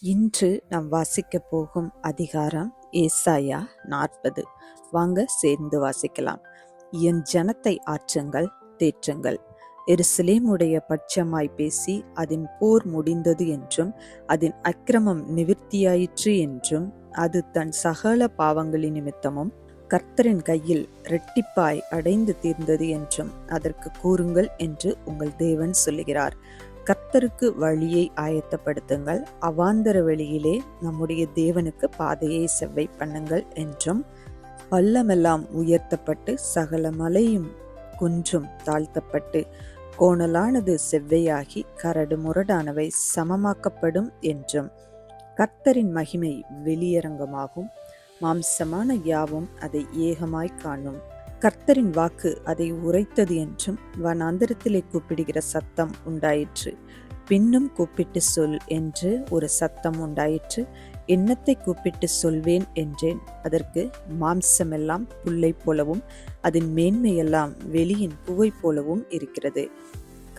இன்று நாம் வாசிக்கப் போகும் அதிகாரம் ஏசாயா 40. வாங்க சேர்ந்து வாசிக்கலாம். என் ஜனத்தை ஆற்றுங்கள், தேற்றுங்கள். எருசலேமுடைய பட்சமாய் பேசி அதன் போர் முடிந்தது என்றும் அதன் அக்கிரமம் நிவிர்த்தியாயிற்று என்றும் அது தன் சகல பாவங்களின் நிமித்தமும் கர்த்தரின் கையில் இரட்டிப்பாய் அடைந்து தீர்ந்தது என்றும் அதற்கு கூறுங்கள் என்று உங்கள் தேவன் சொல்லுகிறார். கர்த்தருக்கு வழியை ஆயத்தப்படுத்துங்கள், அவாந்தர வெளியிலே நம்முடைய தேவனுக்கு பாதையை செவ்வை பண்ணுங்கள் என்றும், பள்ளமெல்லாம் உயர்த்தப்பட்டு சகல மலையும் குன்றும் தாழ்த்தப்பட்டு கோணலானது செவ்வையாகி கரடு முரடானவை சமமாக்கப்படும் என்றும், கர்த்தரின் மகிமை வெளியரங்கமாகும், மாம்சமான யாவும் அதை ஏகமாய் காணும். கர்த்தரின் வாக்கு அதை உரைத்தது என்றும் வனாந்தரத்திலே கூப்பிடுகிற சத்தம் உண்டாயிற்று. பின்னும் கூப்பிட்டு சொல் என்று ஒரு சத்தம் உண்டாயிற்று. என்னத்தை கூப்பிட்டு சொல்வேன் என்றேன். அதற்கு, மாம்சமெல்லாம் புல்லை போலவும் அதன் மேன்மையெல்லாம் வெளியின் பூவை போலவும் இருக்கிறது.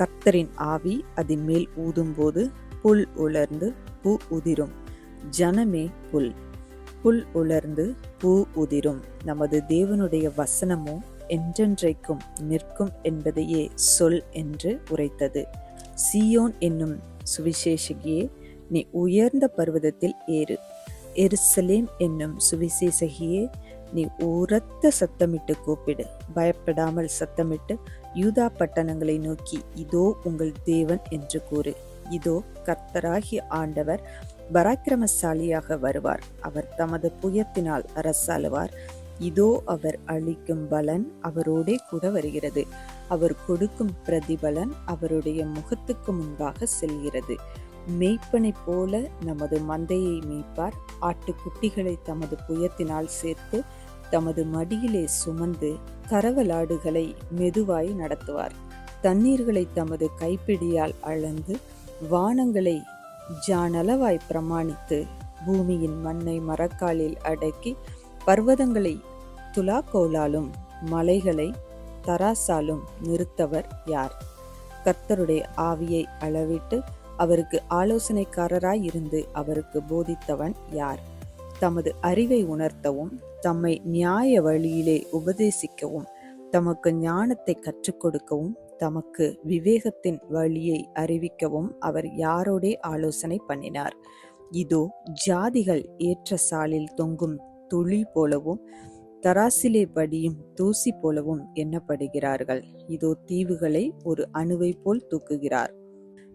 கர்த்தரின் ஆவி அதன் மேல் ஊதும்போது புல் உலர்ந்து பூ உதிரும். ஜனமே புல், புல் உலர்ந்து பூ உதிரும். நமது தேவனுடைய வசனமோ என்றென்றைக்கும் நிற்கும் என்பதையே சொல் என்று உரைத்தது. சீயோன் என்னும் சுவிசேஷகியே, நீ உயர்ந்த பர்வதத்தில் ஏறு. எருசலேம் என்னும் சுவிசேஷகியே, நீ உரத்த சத்தமிட்டு கூப்பிடு. பயப்படாமல் சத்தமிட்டு யூதா பட்டணங்களை நோக்கி, இதோ உங்கள் தேவன் என்று கூறு. இதோ கர்த்தராகிய ஆண்டவர் பராக்கிரமசாலியாக வருவார். அவர் தமது புயத்தினால் அரசாளுவார். இதோ அவர் அளிக்கும் பலன் அவரோடே கூட வருகிறது. அவர் கொடுக்கும் பிரதிபலன் அவருடைய முகத்துக்கு முன்பாக செல்கிறது. மேய்ப்பனை போல நமது மந்தையை மேய்ப்பார். ஆட்டுக்குட்டிகளை தமது புயத்தினால் சேர்த்து தமது மடியிலே சுமந்து கரவலாடுகளை மெதுவாய் நடத்துவார். தண்ணீர்களை தமது கைப்பிடியால் அளந்து வானங்களை ஜானளவாய் பிரமாணித்து பூமியின் மண்ணை மரக்காலில் அடக்கி பர்வதங்களை துலாக்கோலாலும் மலைகளை தராசாலும் நிறுத்தவர் யார்? கர்த்தருடைய ஆவியை அளவிட்டு அவருக்கு ஆலோசனைக்காரராய் இருந்து அவருக்கு போதித்தவன் யார்? தமது அறிவை உணர்த்தவும் தம்மை நியாய வழியிலே உபதேசிக்கவும் தமக்கு ஞானத்தை கற்றுக் கொடுக்கவும் தமக்கு விவேகத்தின் வழியை அறிவிக்கவும் அவர் யாரோடே ஆலோசனை பண்ணினார்? இதோ ஜாதிகள் ஏற்ற சாலில் தொங்கும் துளி போலவும் தராசிலே படியும் தூசி போலவும் எண்ணப்படுகிறார்கள். இதோ தீவுகளை ஒரு அணுவை போல் தூக்குகிறார்.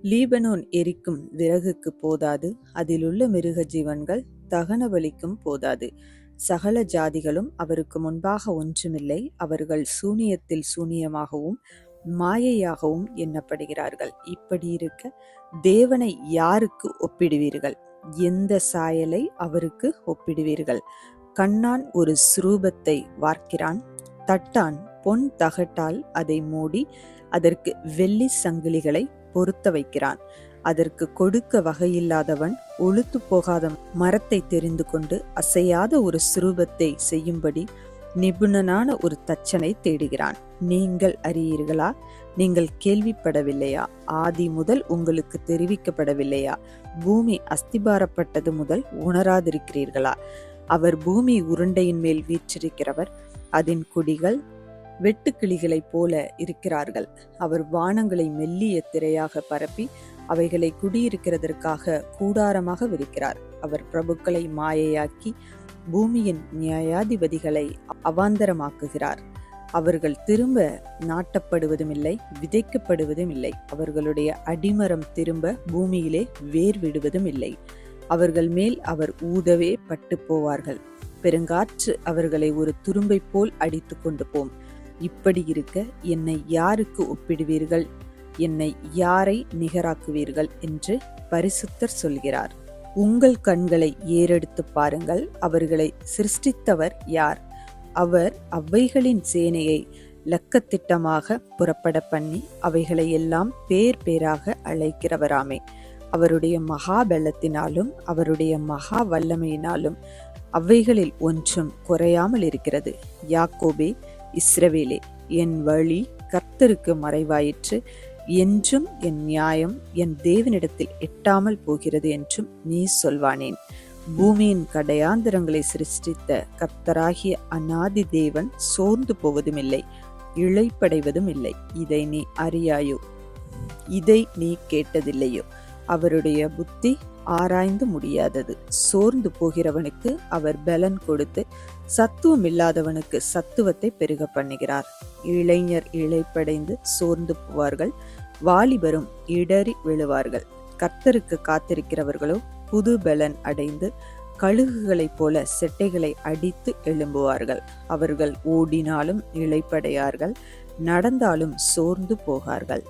லீபனோன் எரிக்கும் விறகுக்கு போதாது, அதிலுள்ள மிருக ஜீவன்கள் தகன பலிக்கும் போதாது. சகல ஜாதிகளும் அவருக்கு முன்பாக ஒன்றுமில்லை. அவர்கள் சூனியத்தில் சூனியமாகவும் மாயையாகவும் எண்ணப்படுகிறார்கள். இப்படி இருக்க தேவனை யாருக்கு ஒப்பிடுவீர்கள்? எந்த சாயலை அவருக்கு ஒப்பிடுவீர்கள்? கண்ணான் ஒரு சுரூபத்தை வார்க்கிறான். தட்டான் பொன் தகட்டால் அதை மூடி அதற்கு வெள்ளி சங்கிலிகளை பொருத்த வைக்கிறான். அதற்கு கொடுக்க வகையில்லாதவன் ஒழுத்து போகாத மரத்தை தெரிந்து கொண்டு அசையாத ஒரு சுரூபத்தை செய்யும்படி நிபுணனான ஒரு தச்சனை தேடுகிறான். நீங்கள் அறியீர்களா? நீங்கள் கேள்விப்படவில்லையா? ஆதி முதல் உங்களுக்கு தெரிவிக்கப்படவில்லையா? பூமி அஸ்திபாரப்பட்டது முதல் உணராதிருக்கிறீர்களா? அவர் பூமி உருண்டையின் மேல் வீற்றிருக்கிறவர். அதன் குடிகள் வெட்டுக்கிளிகளைப் போல இருக்கிறார்கள். அவர் வானங்களை மெல்லிய திரையாக பரப்பி அவைகளை குடியிருக்கிறதற்காக கூடாரமாக விரிக்கிறார். அவர் பிரபுக்களை மாயையாக்கி பூமியின் நியாயாதிபதிகளை அவாந்தரமாக்குகிறார். அவர்கள் திரும்ப நாட்டப்படுவதுமில்லை, விதைக்கப்படுவதும் இல்லை. அவர்களுடைய அடிமரம் திரும்ப பூமியிலே வேர் விடுவதும் இல்லை. அவர்கள் மேல் அவர் ஊதவே பட்டு போவார்கள். பெருங்காற்று அவர்களை ஒரு துரும்பை போல் அடித்து கொண்டு போம். இப்படி இருக்க என்னை யாருக்கு ஒப்பிடுவீர்கள்? என்னை யாரை நிகராக்குவீர்கள் என்று பரிசுத்தர் சொல்கிறார். உங்கள் கண்களை ஏறெடுத்து பாருங்கள். அவர்களை சிருஷ்டித்தவர் யார்? அவர் அவைகளின் சேனையை லக்கத்திட்டமாக புறப்பட பண்ணி அவைகளை எல்லாம் பேர் பேராக அழைக்கிறவராமே. அவருடைய மகா பலத்தினாலும் அவருடைய மகா வல்லமையினாலும் அவைகளில் ஒன்றும் குறையாமல் இருக்கிறது. யாக்கோபே, இஸ்ரவேலே, என் வழி கர்த்தருக்கு மறைவாயிற்று. என்றும் என் நியாயம் என் தேவனிடத்தில் எட்டாமல் போகிறது என்றும் நீ சொல்வானேன். பூமியின் கடையாந்தரங்களை சிருஷ்டித்த கர்த்தராகிய அநாதி தேவன் சோர்ந்து போவதும் இல்லை, இளைப்படைவதும் இல்லை. இதை நீ அறியாயோ? இதை நீ கேட்டதில்லையோ? அவருடைய புத்தி ஆராய்ந்து முடியாதது. சோர்ந்து போகிறவனுக்கு அவர் பலன் கொடுத்து சத்துவம் இல்லாதவனுக்கு சத்துவத்தை பெருக பண்ணுகிறார். இளைஞர் இளைப்படைந்து சோர்ந்து போவார்கள், வாலிபரும் இடறி விழுவார்கள். கர்த்தருக்கு காத்திருக்கிறவர்களோ புது பலன் அடைந்து கழுகுகளைப் போல செட்டைகளை அடித்து எழும்புவார்கள். அவர்கள் ஓடினாலும் இளைப்படையார்கள், நடந்தாலும் சோர்ந்து போகார்கள்.